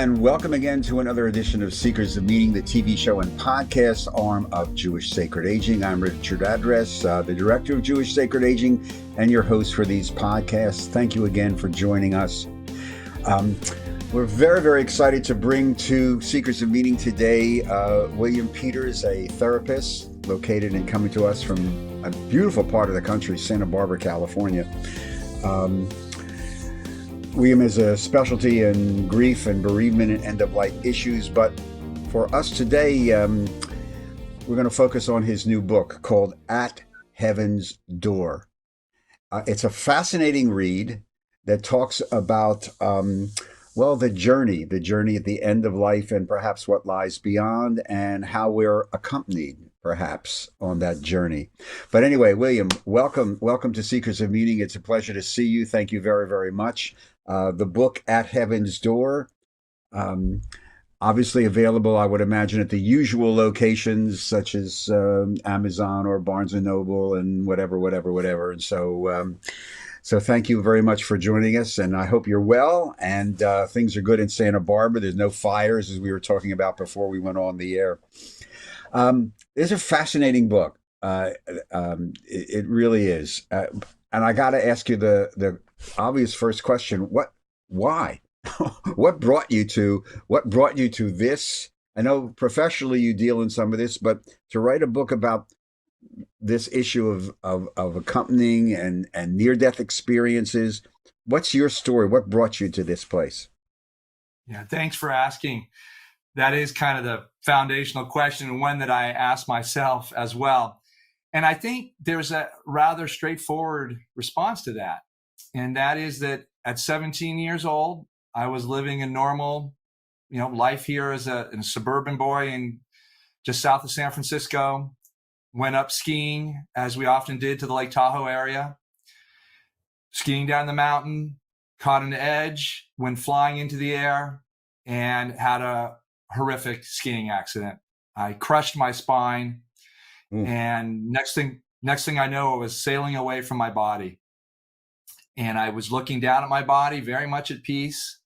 and welcome again to another edition of Seekers of Meaning, the TV show and podcast arm of Jewish Sacred Aging. I'm Richard Address, the director of Jewish Sacred Aging, and your host for these podcasts. Thank you again for joining us. We're very, very excited to bring to Seekers of Meaning today William Peters, a therapist located and coming to us from a beautiful part of the country, Santa Barbara, California. William is a specialty in grief and bereavement and end-of-life issues, but for us today, we're going to focus on his new book called At Heaven's Door. It's a fascinating read that talks about, the journey at the end of life and perhaps what lies beyond and how we're accompanied perhaps on that journey. But anyway, William, welcome to Seekers of Meaning. It's a pleasure to see you. Thank you very, very much. The book At Heaven's Door, obviously available, I would imagine, at the usual locations such as Amazon or Barnes & Noble and whatever. And so thank you very much for joining us, and I hope you're well and things are good in Santa Barbara. There's no fires, as we were talking about before we went on the air. It's a fascinating book. It really is. And I got to ask you the obvious first question: why? What brought you to this? I know professionally you deal in some of this, but to write a book about this issue of accompanying and near-death experiences, what's your story? What brought you to this place? Yeah, thanks for asking. That is kind of the foundational question, and one that I ask myself as well. And I think there's a rather straightforward response to that. And that is that at 17 years old, I was living a normal, life here as a suburban boy in just south of San Francisco. Went up skiing, as we often did, to the Lake Tahoe area. Skiing down the mountain, caught an edge, went flying into the air, and had a horrific skiing accident. I crushed my spine, and next thing I know, I was sailing away from my body. And I was looking down at my body, very much at peace.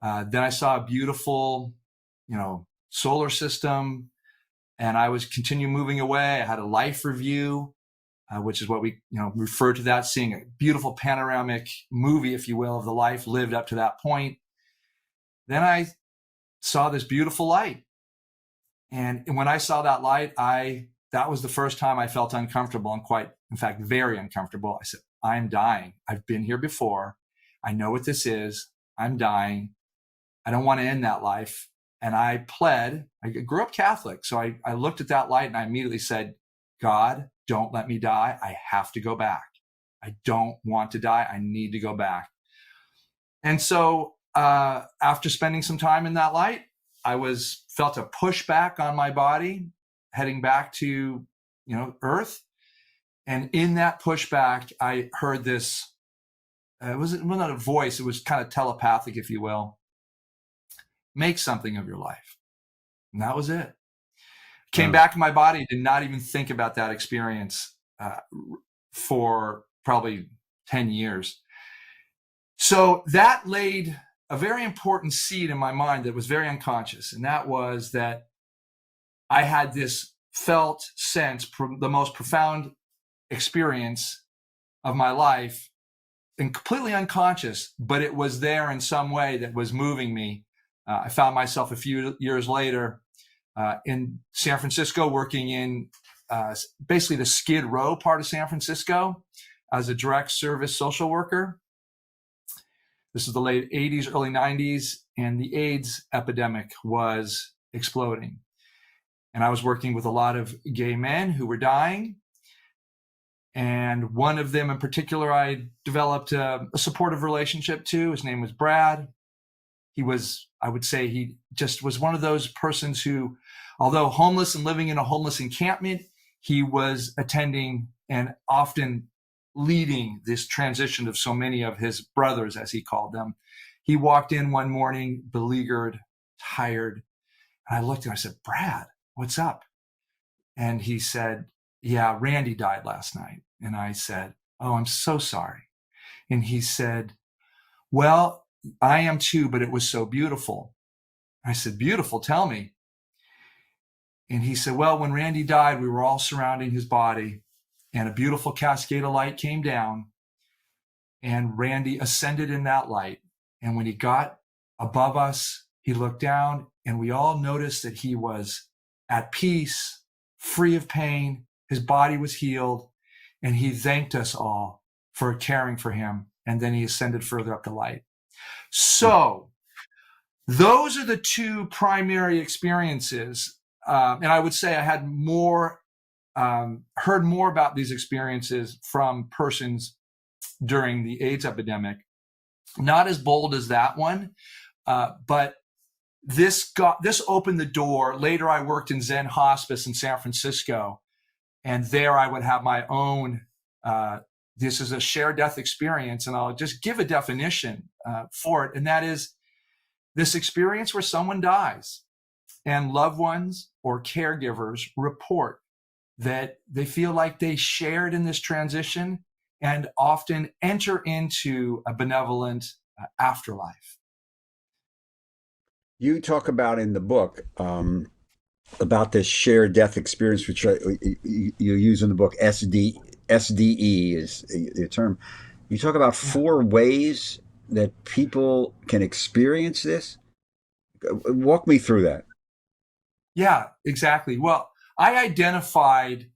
Then I saw a beautiful, solar system, and I was continue moving away. I had a life review, which is what we, refer to that, seeing a beautiful panoramic movie, if you will, of the life lived up to that point. Then I saw this beautiful light. And when I saw that light, that was the first time I felt uncomfortable, and in fact, very uncomfortable. I said, I'm dying. I've been here before. I know what this is. I'm dying. I don't want to end that life. And I grew up Catholic. So I looked at that light and I immediately said, God, don't let me die. I have to go back. I don't want to die. I need to go back. And so after spending some time in that light, I felt a pushback on my body heading back to, Earth. And in that pushback, I heard this, it was not a voice, it was kind of telepathic, if you will. Make something of your life. And that was it. Came back in my body, did not even think about that experience for probably 10 years. So that laid a very important seed in my mind that was very unconscious. And that was that I had this felt sense, the most profound experience of my life, and completely unconscious, but it was there in some way that was moving me. I found myself a few years later in San Francisco, working in basically the Skid Row part of San Francisco as a direct service social worker. This is the late 80s, early 90s, and the AIDS epidemic was exploding. And I was working with a lot of gay men who were dying. And one of them in particular, I developed a supportive relationship to. His name was Brad. I would say he just was one of those persons who, although homeless and living in a homeless encampment, he was attending and often leading this transition of so many of his brothers, as he called them. He walked in one morning, beleaguered, tired. And I looked at him, I said, Brad, what's up? And he said, yeah, Randy died last night. And I said, oh, I'm so sorry. And he said, well, I am too, but it was so beautiful. I said, beautiful, tell me. And he said, well, when Randy died, we were all surrounding his body, and a beautiful cascade of light came down, and Randy ascended in that light. And when he got above us, he looked down, and we all noticed that he was at peace, free of pain. His body was healed, and he thanked us all for caring for him. And then he ascended further up the light. So those are the two primary experiences. And I would say I had heard more about these experiences from persons during the AIDS epidemic. Not as bold as that one, but this opened the door. Later, I worked in Zen Hospice in San Francisco, and there I would have my own. This is a shared death experience, and I'll just give a definition for it, and that is this experience where someone dies, and loved ones or caregivers report that they feel like they shared in this transition and often enter into a benevolent afterlife. You talk about in the book about this shared death experience, which you use in the book. SDE is the term. You talk about 4 ways that people can experience this. Walk me through that. Yeah, exactly. Well, I identified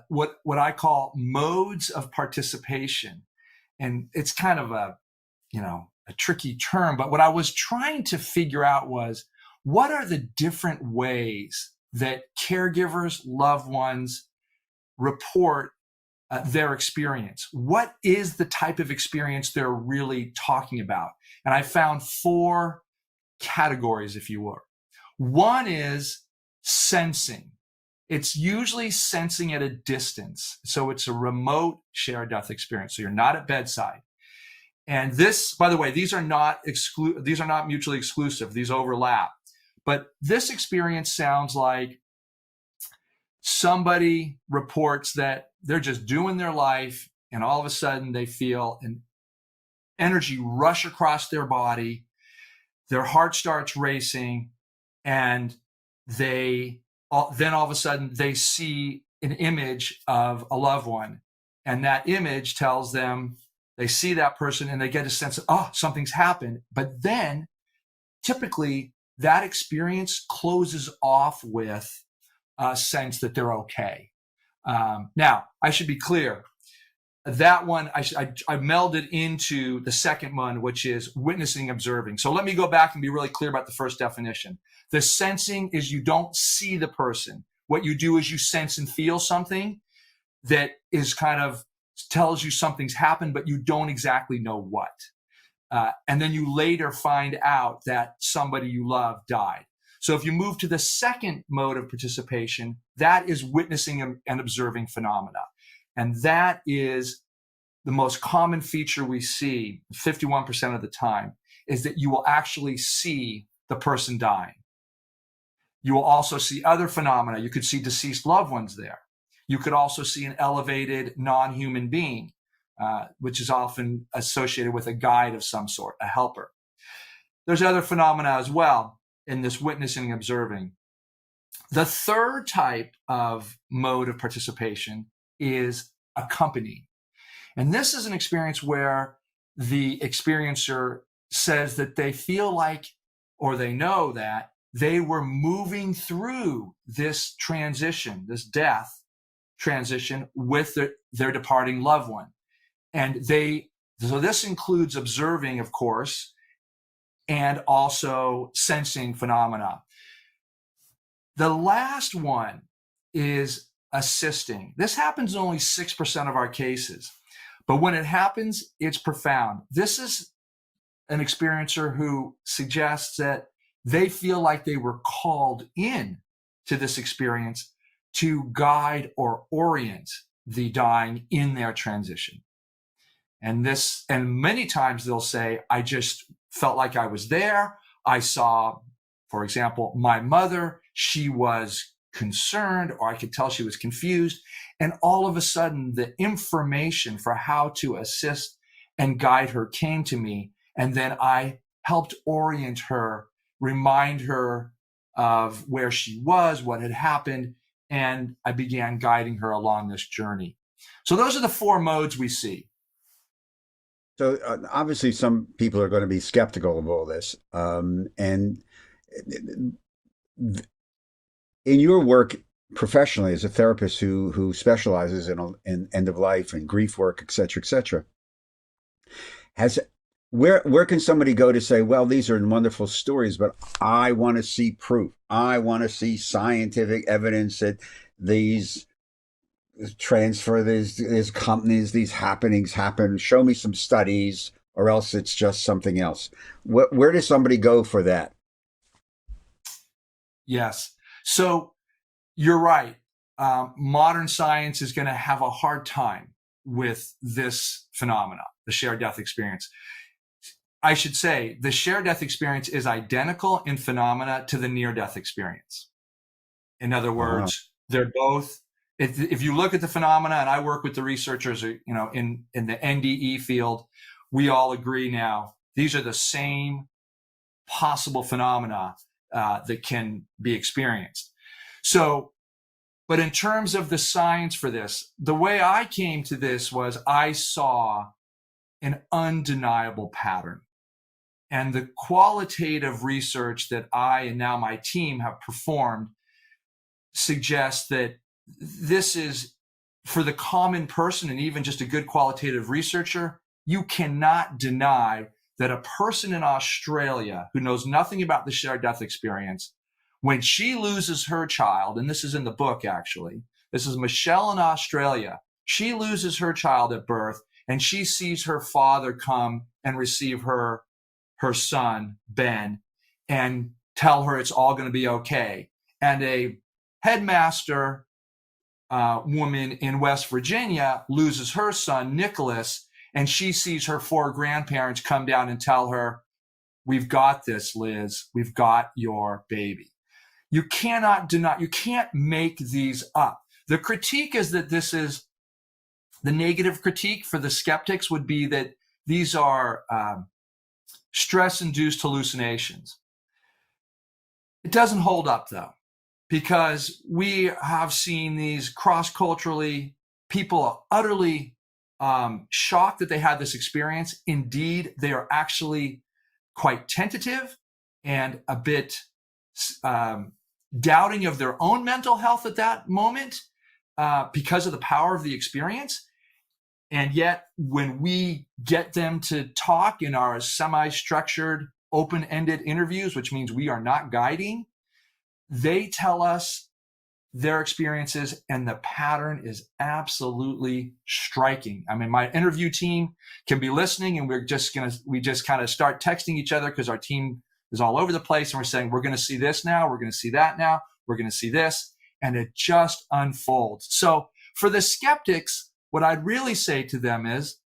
what I call modes of participation, and it's kind of a tricky term. But what I was trying to figure out was, what are the different ways that caregivers, loved ones report their experience? What is the type of experience they're really talking about? And I found 4 categories, if you will. One is sensing. It's usually sensing at a distance. So it's a remote shared death experience. So you're not at bedside. And this, by the way, these are not mutually exclusive. These overlap. But this experience sounds like somebody reports that they're just doing their life, and all of a sudden they feel an energy rush across their body. Their heart starts racing, and then all of a sudden they see an image of a loved one, and that image tells them, they see that person and they get a sense of, oh, something's happened. But then typically that experience closes off with a sense that they're okay. Now, I should be clear. That one, I melded into the second one, which is witnessing, observing. So let me go back and be really clear about the first definition. The sensing is you don't see the person. What you do is you sense and feel something that is kind of tells you something's happened, but you don't exactly know what. And then you later find out that somebody you love died. So if you move to the second mode of participation, that is witnessing and observing phenomena. And that is the most common feature we see 51% of the time, is that you will actually see the person dying. You will also see other phenomena. You could see deceased loved ones there. You could also see an elevated non-human being, which is often associated with a guide of some sort, a helper. There's other phenomena as well in this witnessing and observing. The third type of mode of participation is accompanying. And this is an experience where the experiencer says that they feel like, or they know that they were moving through this transition, this death transition with their departing loved one. And so this includes observing, of course, and also sensing phenomena. The last one is assisting. This happens in only 6% of our cases, but when it happens, it's profound. This is an experiencer who suggests that they feel like they were called in to this experience to guide or orient the dying in their transition. And many times they'll say, I just felt like I was there. I saw, for example, my mother, she was concerned, or I could tell she was confused. And all of a sudden, the information for how to assist and guide her came to me. And then I helped orient her remind her of where she was, what had happened, and I began guiding her along this journey. So those are the four modes we see. So obviously, some people are going to be skeptical of all this, and in your work professionally as a therapist who specializes in end of life and grief work, et cetera, et cetera, has where can somebody go to say, well, these are wonderful stories, but I want to see proof. I want to see scientific evidence that these transfer, these companies, these happenings happen. Show me some studies, or else it's just something else. Where does somebody go for that? Yes. So you're right. Modern science is going to have a hard time with this phenomena, the shared death experience. I should say the shared death experience is identical in phenomena to the near-death experience. In other words, they're both, if you look at the phenomena, and I work with the researchers, in the NDE field, we all agree now, these are the same possible phenomena that can be experienced. So, but in terms of the science for this, the way I came to this was I saw an undeniable pattern. And the qualitative research that I and now my team have performed suggests that this is, for the common person and even just a good qualitative researcher, you cannot deny that a person in Australia who knows nothing about the shared death experience, when she loses her child, and this is in the book actually, this is Michelle in Australia, she loses her child at birth and she sees her father come and receive her son, Ben, and tell her it's all going to be okay. And a headmaster woman in West Virginia loses her son, Nicholas, and she sees her four grandparents come down and tell her, we've got this, Liz. We've got your baby. You cannot deny, you can't make these up. The critique is that this is, the negative critique for the skeptics would be that these are stress-induced hallucinations. It doesn't hold up though, because we have seen these cross-culturally, people are utterly shocked that they had this experience. Indeed, they are actually quite tentative and a bit doubting of their own mental health at that moment because of the power of the experience. And yet, when we get them to talk in our semi-structured, open-ended interviews, which means we are not guiding, they tell us their experiences, and the pattern is absolutely striking. I mean, my interview team can be listening, and we just kind of start texting each other because our team is all over the place, and we're saying, we're going to see this now, we're going to see that now, we're going to see this, and it just unfolds. So for the skeptics, what I'd really say to them is,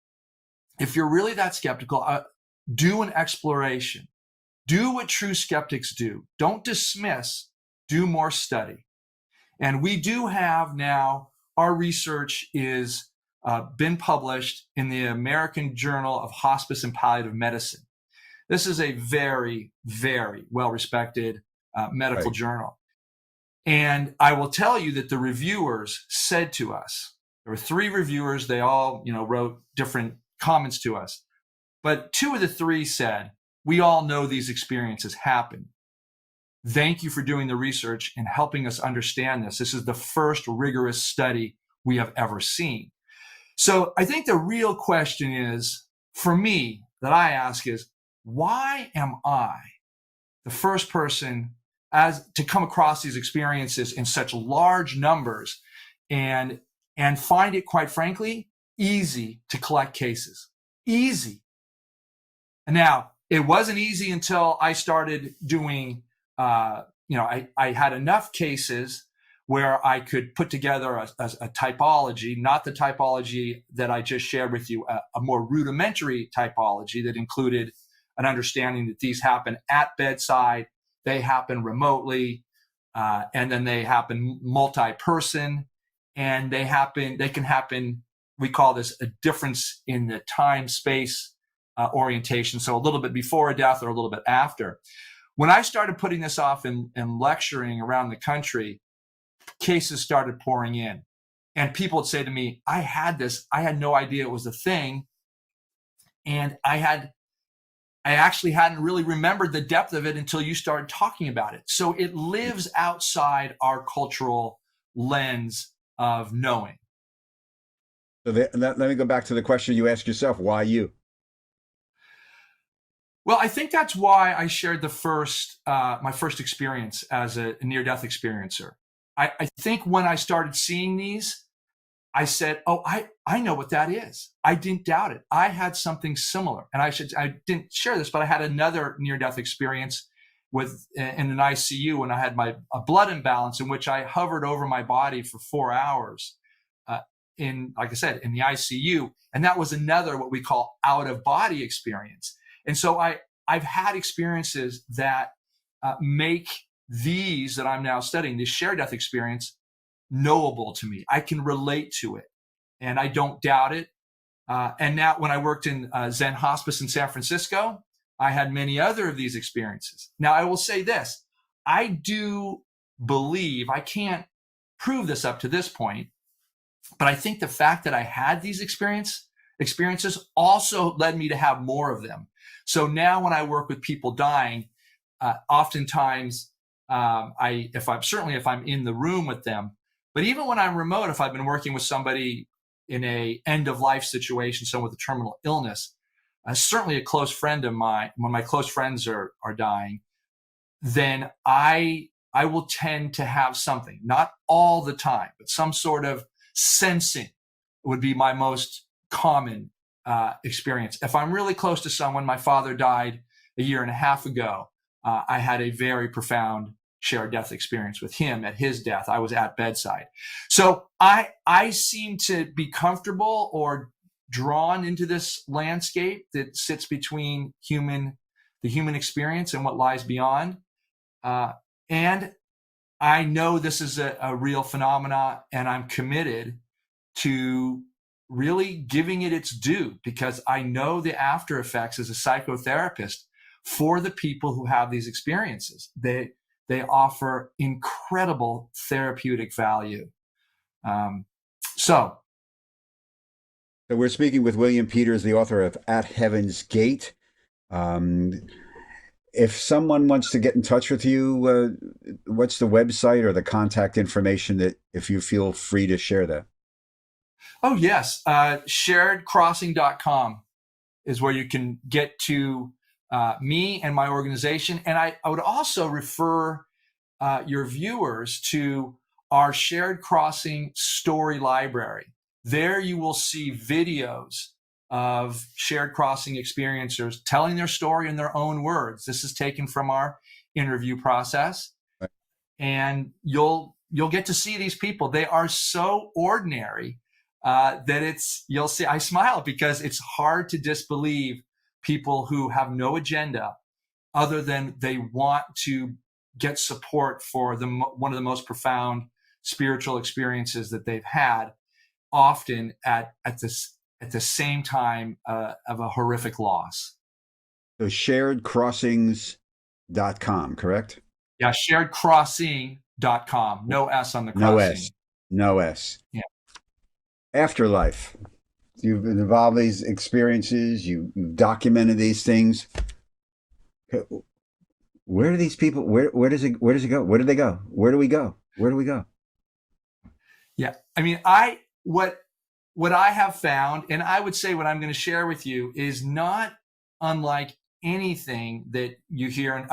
if you're really that skeptical, do an exploration. Do what true skeptics do. Don't dismiss, do more study. And we do have now, our research is been published in the American Journal of Hospice and Palliative Medicine. This is a very, very well-respected medical journal. And I will tell you that the reviewers said to us, there were 3 reviewers, they all, wrote different comments to us. But 2 of the 3 said, we all know these experiences happen. Thank you for doing the research and helping us understand this. This is the first rigorous study we have ever seen. So I think the real question is, for me, that I ask is, why am I the first person to come across these experiences in such large numbers and find it, quite frankly, easy to collect cases? Easy. And now, it wasn't easy until I started doing, I had enough cases where I could put together a typology, not the typology that I just shared with you, a more rudimentary typology that included an understanding that these happen at bedside, they happen remotely, and then they happen multi-person, and they can happen, we call this a difference in the time-space orientation, so a little bit before a death or a little bit after. When I started putting this off and lecturing around the country, cases started pouring in. And people would say to me, I had this, I had no idea it was a thing. And I actually hadn't really remembered the depth of it until you started talking about it. So it lives outside our cultural lens of knowing. So let me go back to the question you asked yourself: why you? Well, I think that's why I shared my first experience as a near-death experiencer. I think when I started seeing these, I said, oh, I know what that is. I didn't doubt it. I had something similar. And I didn't share this, but I had another near-death experience in an ICU when I had a blood imbalance in which I hovered over my body for 4 hours like I said, in the ICU. And that was another what we call out-of-body experience. And so I've had experiences that make these that I'm now studying, this shared death experience, knowable to me. I can relate to it, and I don't doubt it. And now when I worked in Zen Hospice in San Francisco, I had many other of these experiences. Now, I will say this. I do believe, I can't prove this up to this point, but I think the fact that I had these experiences also led me to have more of them. So now when I work with people dying, oftentimes if I'm in the room with them, but even when I'm remote, if I've been working with somebody in a end of life situation, someone with a terminal illness, certainly a close friend of mine, when my close friends are dying, then I will tend to have something, not all the time, but some sort of sensing would be my most common experience. If I'm really close to someone, my father died a year and a half ago. I had a very profound shared death experience with him at his death. I was at bedside. So I seem to be comfortable or drawn into this landscape that sits between the human experience and what lies beyond. And I know this is a real phenomena, and I'm committed to really giving it its due, because I know the after effects as a psychotherapist for the people who have these experiences. They offer incredible therapeutic value. So we're speaking with William Peters, the author of At Heaven's Gate. If someone wants to get in touch with you, what's the website or the contact information that, if you feel free to share that? Oh, yes. Sharedcrossing.com is where you can get to me and my organization. And I would also refer your viewers to our Shared Crossing story library. There you will see videos of shared crossing experiencers telling their story in their own words. This is taken from our interview process. Right. And you'll get to see these people. They are so ordinary that you'll see, I smile because it's hard to disbelieve people who have no agenda other than they want to get support for one of the most profound spiritual experiences that they've had, often at the same time of a horrific loss. So sharedcrossings.com, correct? Yeah, sharedcrossing.com. No S on the crossing. No S. No S. Yeah. Afterlife. You've involved these experiences. You've documented these things. Where do these people? Where does it go? Where do they go? Where do we go? Where do we go? Yeah, I mean, what I have found, and I would say what I'm going to share with you, is not unlike anything that you hear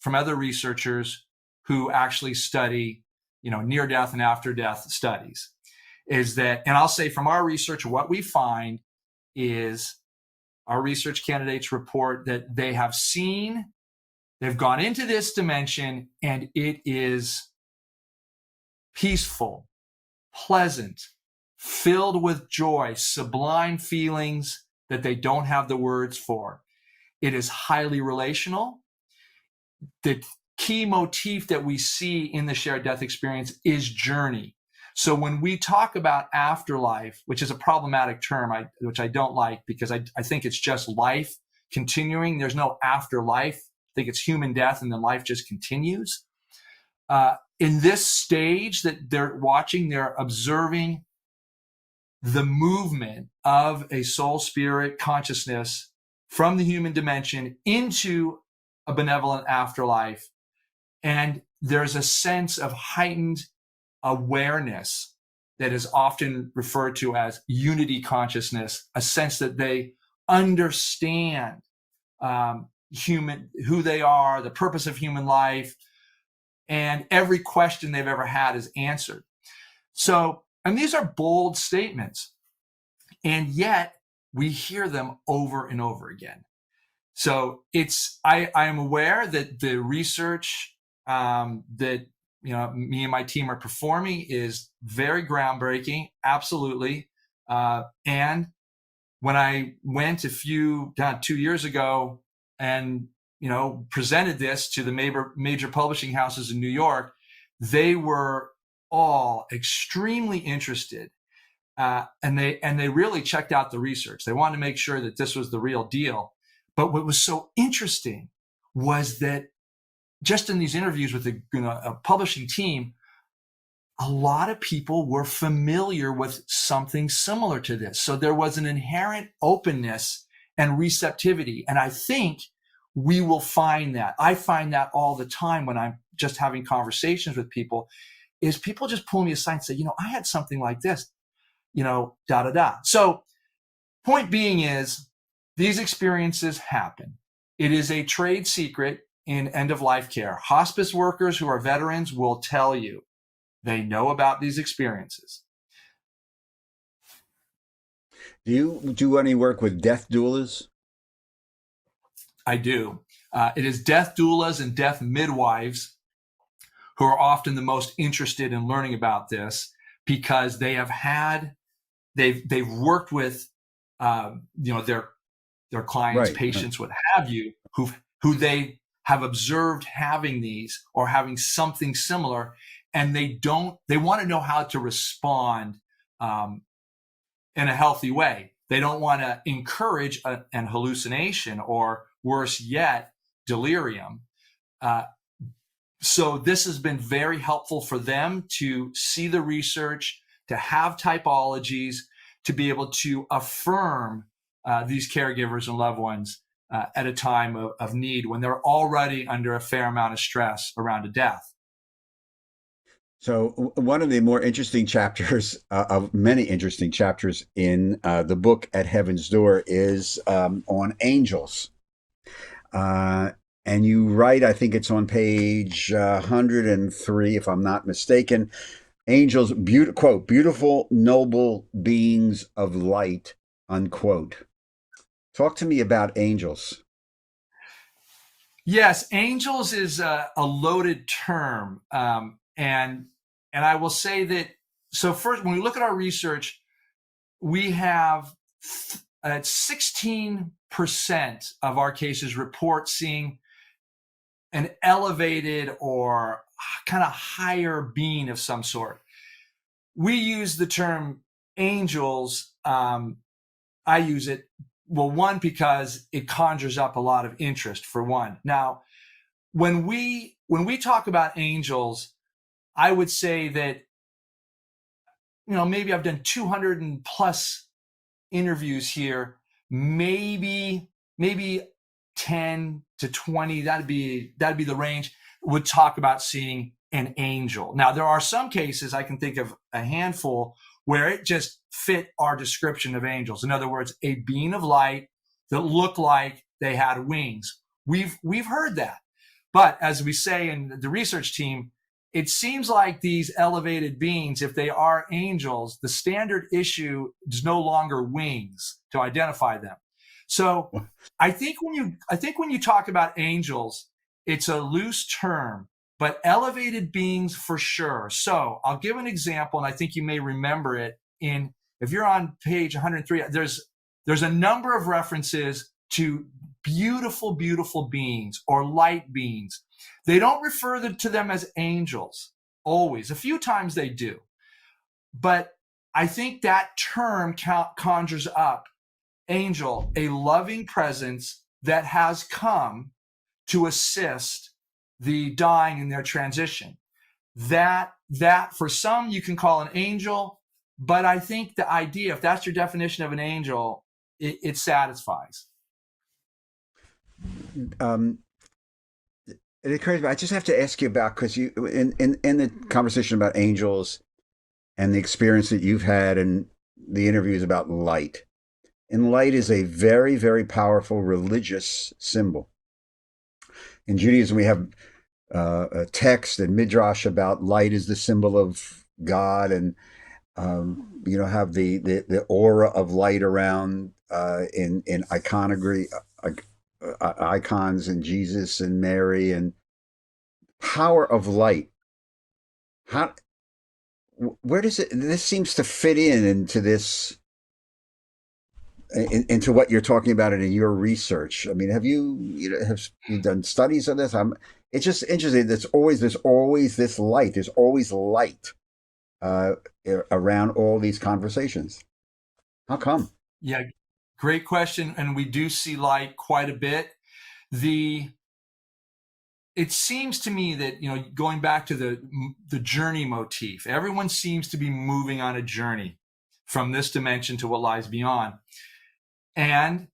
from other researchers who actually study, near death and after death studies. Is that, and I'll say from our research, what we find is our research candidates report that they've gone into this dimension and it is peaceful, pleasant, filled with joy, sublime feelings that they don't have the words for. It is highly relational. The key motif that we see in the shared death experience is journey. So when we talk about afterlife, which is a problematic term, which I don't like, because I think it's just life continuing. There's no afterlife. think it's human death, and then life just continues. In this stage that they're watching, they're observing the movement of a soul, spirit, consciousness from the human dimension into a benevolent afterlife. And there's a sense of heightened awareness that is often referred to as unity consciousness, a sense that they understand who they are, the purpose of human life, and every question they've ever had is answered. So, and these are bold statements, and yet we hear them over and over again. So I am aware that the research that me and my team are performing is very groundbreaking, absolutely. And when I went 2 years ago and presented this to the major publishing houses in New York, they were all extremely interested, and they really checked out the research. They wanted to make sure that this was the real deal. But what was so interesting was that just in these interviews with a publishing team, a lot of people were familiar with something similar to this. So there was an inherent openness and receptivity. And I think we will find that. I find that all the time when I'm just having conversations with people, is people just pull me aside and say, I had something like this, So point being is, these experiences happen. It is a trade secret in end-of-life care. Hospice workers who are veterans will tell you they know about these experiences. Do you do any work with death doulas? I do. It is death doulas and death midwives who are often the most interested in learning about this, because they've worked with their clients, right, patients, what have you, who they have observed having these or having something similar, and they want to know how to respond in a healthy way. They don't want to encourage an hallucination, or worse yet, delirium. So this has been very helpful for them to see the research, to have typologies, to be able to affirm these caregivers and loved ones at a time of need, when they're already under a fair amount of stress around a death. So one of the more interesting chapters of many interesting chapters in the book At Heaven's Door is on angels. And you write, I think it's on page 103, if I'm not mistaken, angels, quote, beautiful, noble beings of light, unquote. Talk to me about angels. Yes, angels is a loaded term. And I will say that, so first, when we look at our research, we have 16% of our cases report seeing an elevated or kind of higher being of some sort. We use the term angels. I use it, well, one, because it conjures up a lot of interest, for one. Now, when we talk about angels, I would say that, maybe I've done 200 and plus interviews here, maybe 10 to 20, that'd be the range, would talk about seeing an angel. Now, there are some cases, I can think of a handful, where it just fit our description of angels. In other words, a being of light that looked like they had wings. We've heard that. But as we say in the research team, it seems like these elevated beings, if they are angels, the standard issue is no longer wings to identify them. So I think when you talk about angels, it's a loose term, but elevated beings for sure. So I'll give an example, and I think you may remember it. If you're on page 103, there's a number of references to beautiful, beautiful beings or light beings. They don't refer to them as angels always. A few times they do. But I think that term conjures up angel, a loving presence that has come to assist the dying in their transition. That for some you can call an angel, but I think the idea, if that's your definition of an angel, it satisfies. Um, it occurs to me, I just have to ask you about, because you in the conversation about angels and the experience that you've had and the interviews about light. And light is a very, very powerful religious symbol. In Judaism, we have a text and midrash about light is the symbol of God, and have the aura of light around in iconography, icons and Jesus and Mary, and power of light. How where does it? This seems to fit into this. Into what you're talking about and in your research. I mean, have you done studies on this? It's just interesting. There's always this light. There's always light uh, around all these conversations. How come? Yeah, great question. And we do see light quite a bit. It seems to me that, going back to the journey motif, everyone seems to be moving on a journey from this dimension to what lies beyond. And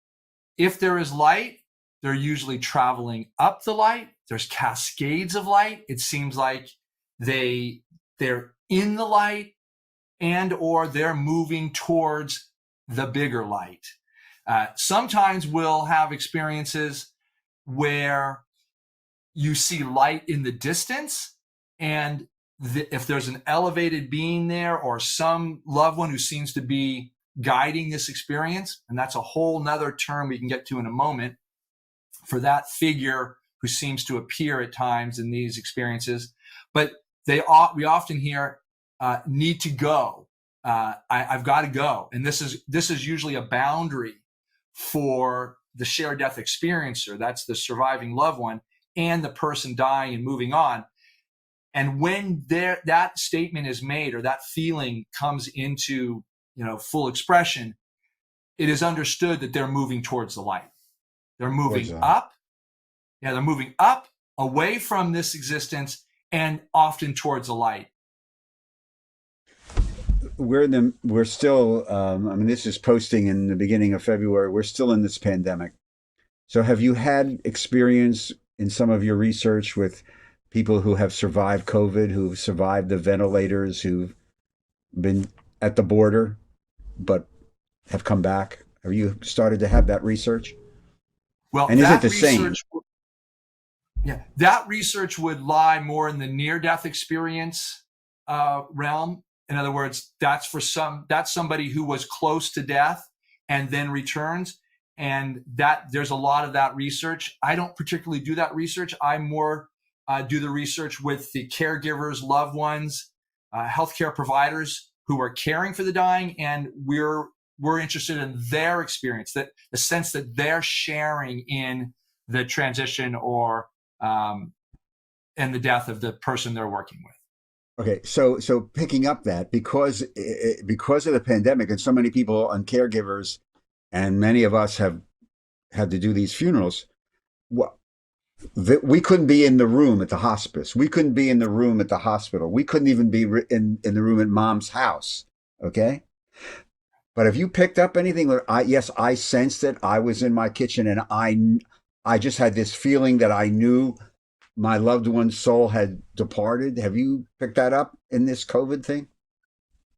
if there is light, they're usually traveling up the light. There's cascades of light. It seems like they're in the light, and or they're moving towards the bigger light. Sometimes we'll have experiences where you see light in the distance, and if there's an elevated being there or some loved one who seems to be guiding this experience, and that's a whole nother term we can get to in a moment, for that figure who seems to appear at times in these experiences. But we often hear, need to go. I've got to go. And this is usually a boundary for the shared death experiencer. That's the surviving loved one and the person dying and moving on. And when that statement is made, or that feeling comes into full expression, it is understood that they're moving towards the light. They're moving up. Yeah, they're moving up, away from this existence, and often towards the light. We're still, this is posting in the beginning of February. We're still in this pandemic. So have you had experience in some of your research with people who have survived COVID, who've survived the ventilators, who've been at the border, but have come back? Have you started to have that research? Well, and is it the same? Yeah, that research would lie more in the near-death experience realm. In other words, that's somebody who was close to death and then returns, and that there's a lot of that research. I don't particularly do that research. I more do the research with the caregivers, loved ones, healthcare providers who are caring for the dying, and we're interested in their experience, that the sense that they're sharing in the transition or and the death of the person they're working with. Okay, so picking up that, because of the pandemic and so many people and caregivers and many of us have had to do these funerals, we couldn't be in the room at the hospice. We couldn't be in the room at the hospital. We couldn't even be in the room at mom's house. Okay. But have you picked up anything? Yes, I sensed it. I was in my kitchen, and I just had this feeling that I knew my loved one's soul had departed. Have you picked that up in this COVID thing?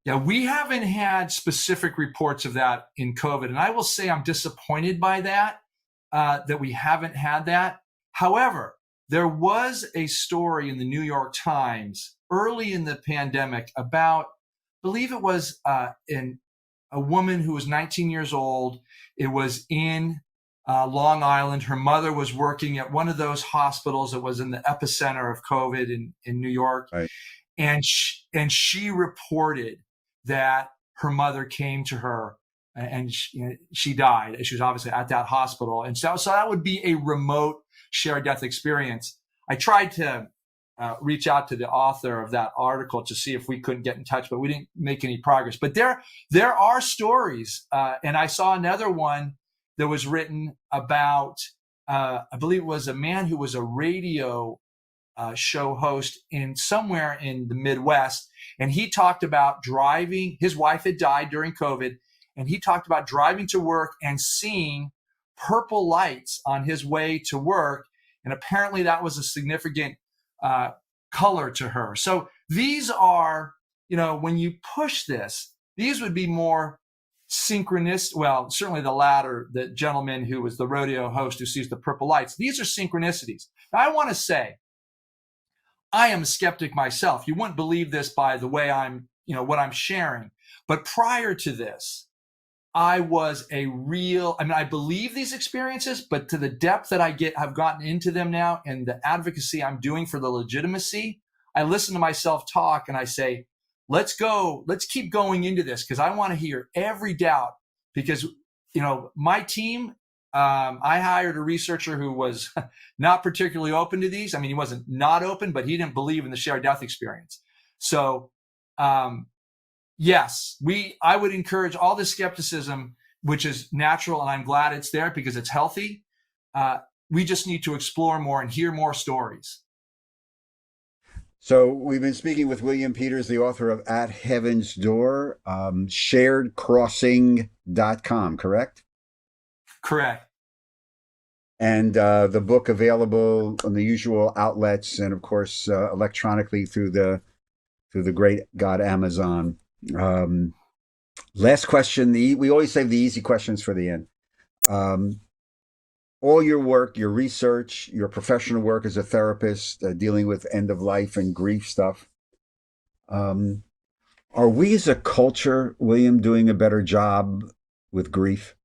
Yeah, we haven't had specific reports of that in COVID. And I will say I'm disappointed by that, that we haven't had that. However, there was a story in the New York Times early in the pandemic about, I believe it was in a woman who was 19 years old. It was in Long Island. Her mother was working at one of those hospitals that was in the epicenter of COVID in New York. Right. And she reported that her mother came to her and she died. She was obviously at that hospital. And so that would be a remote shared death experience. I tried to reach out to the author of that article to see if we couldn't get in touch, but we didn't make any progress. But there are stories. And I saw another one that was written about I believe it was a man who was a radio show host in somewhere in the Midwest. And he talked about driving. His wife had died during COVID. And he talked about driving to work and seeing purple lights on his way to work. And apparently that was a significant color to her. So these are, when you push this, these would be more synchronous. Well, certainly the latter, the gentleman who was the rodeo host who sees the purple lights. These are synchronicities. Now, I want to say, I am a skeptic myself. You wouldn't believe this by the way what I'm sharing. But prior to this, I believe these experiences, but to the depth that I've gotten into them now and the advocacy I'm doing for the legitimacy, I listen to myself talk and I say, let's keep going into this because I want to hear every doubt because, my team, I hired a researcher who was not particularly open to these. I mean, he wasn't not open, but he didn't believe in the shared death experience. So, yes, I would encourage all this skepticism, which is natural, and I'm glad it's there because it's healthy. We just need to explore more and hear more stories. So we've been speaking with William Peters, the author of At Heaven's Door, sharedcrossing.com, correct? Correct. And the book available on the usual outlets and, of course, electronically through the great God Amazon. Last question. We always save the easy questions for the end. All your work, your research, your professional work as a therapist, dealing with end of life and grief stuff. Are we as a culture, William, doing a better job with grief?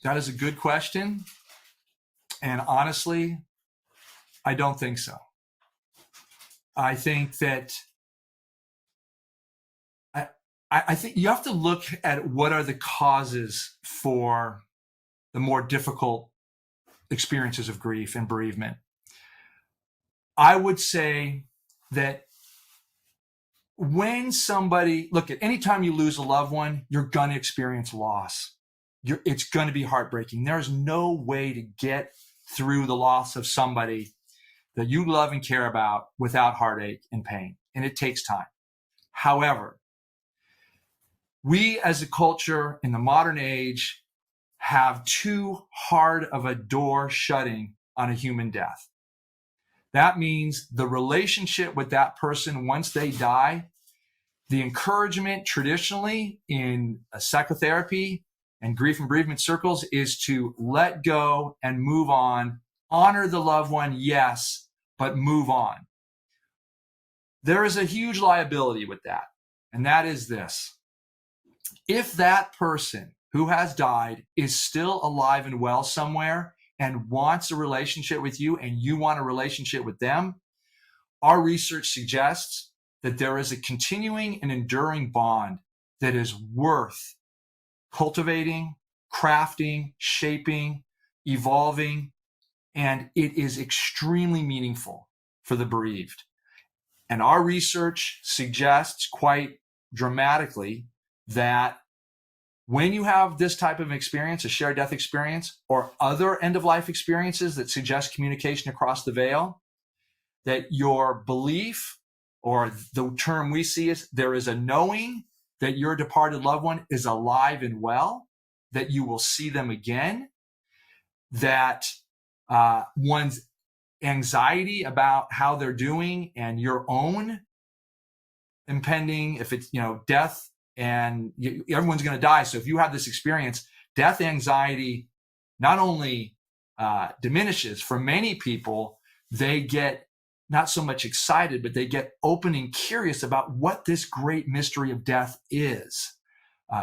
That is a good question. And honestly, I don't think so. I think that I think you have to look at what are the causes for the more difficult experiences of grief and bereavement. I would say that when anytime you lose a loved one, you're going to experience loss. It's going to be heartbreaking. There's no way to get through the loss of somebody that you love and care about without heartache and pain. And it takes time. However, we as a culture in the modern age have too hard of a door shutting on a human death. That means the relationship with that person once they die, the encouragement traditionally in psychotherapy and grief and bereavement circles is to let go and move on, honor the loved one, yes, but move on. There is a huge liability with that, and that is this. If that person who has died is still alive and well somewhere and wants a relationship with you and you want a relationship with them, our research suggests that there is a continuing and enduring bond that is worth cultivating, crafting, shaping, evolving, and it is extremely meaningful for the bereaved. And our research suggests quite dramatically that when you have this type of experience, a shared death experience, or other end-of-life experiences that suggest communication across the veil, that your belief, or the term we see is there is a knowing that your departed loved one is alive and well, that you will see them again, that one's anxiety about how they're doing and your own impending, if it's, death, and everyone's going to die. So if you have this experience, death anxiety not only diminishes. For many people, they get not so much excited, but they get open and curious about what this great mystery of death is.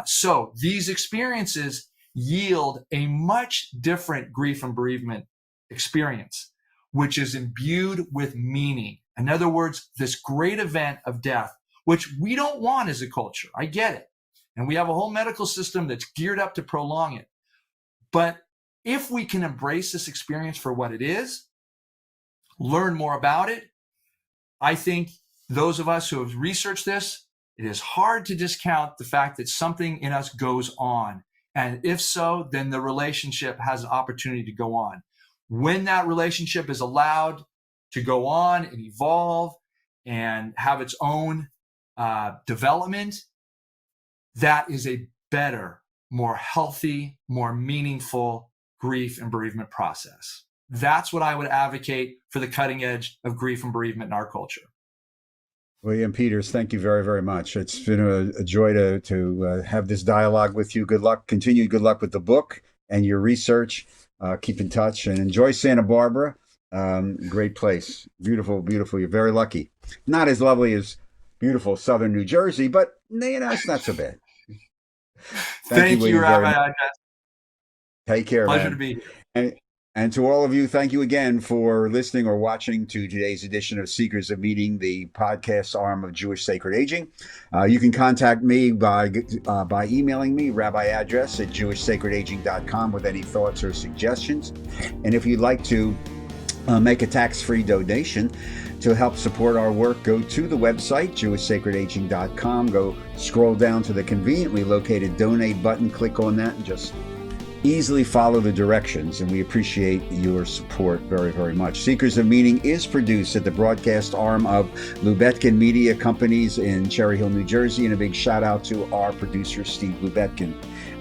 So these experiences yield a much different grief and bereavement experience, which is imbued with meaning. In other words, this great event of death, which we don't want as a culture. I get it. And we have a whole medical system that's geared up to prolong it. But if we can embrace this experience for what it is, learn more about it, I think those of us who have researched this, it is hard to discount the fact that something in us goes on. And if so, then the relationship has an opportunity to go on. When that relationship is allowed to go on and evolve and have its own development, that is a better, more healthy, more meaningful grief and bereavement process. That's what I would advocate for the cutting edge of grief and bereavement in our culture. William Peters, thank you very, very much. It's been a joy to have this dialogue with you. Good luck, continued good luck with the book and your research. Keep in touch and enjoy Santa Barbara. Great place. Beautiful, beautiful. You're very lucky. Not as lovely as beautiful southern New Jersey, but it's not so bad. Thank you, Rabbi. Take care, Pleasure man. to be here. And to all of you, thank you again for listening or watching to today's edition of Seekers of Meaning, the podcast arm of Jewish Sacred Aging. You can contact me by emailing me, rabbiaddress at jewishsacredaging.com with any thoughts or suggestions. And if you'd like to make a tax-free donation to help support our work, go to the website, jewishsacredaging.com. Go scroll down to the conveniently located donate button, click on that, and just easily follow the directions, and we appreciate your support very, very much. Seekers of Meaning is produced at the broadcast arm of Lubetkin Media Companies in Cherry Hill, New Jersey, and a big shout out to our producer, Steve Lubetkin.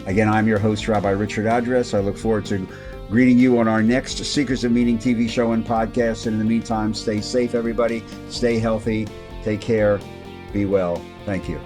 Again, I'm your host, Rabbi Richard Address. I look forward to greeting you on our next Seekers of Meaning TV show and podcast. And in the meantime, stay safe, everybody. Stay healthy. Take care. Be well. Thank you.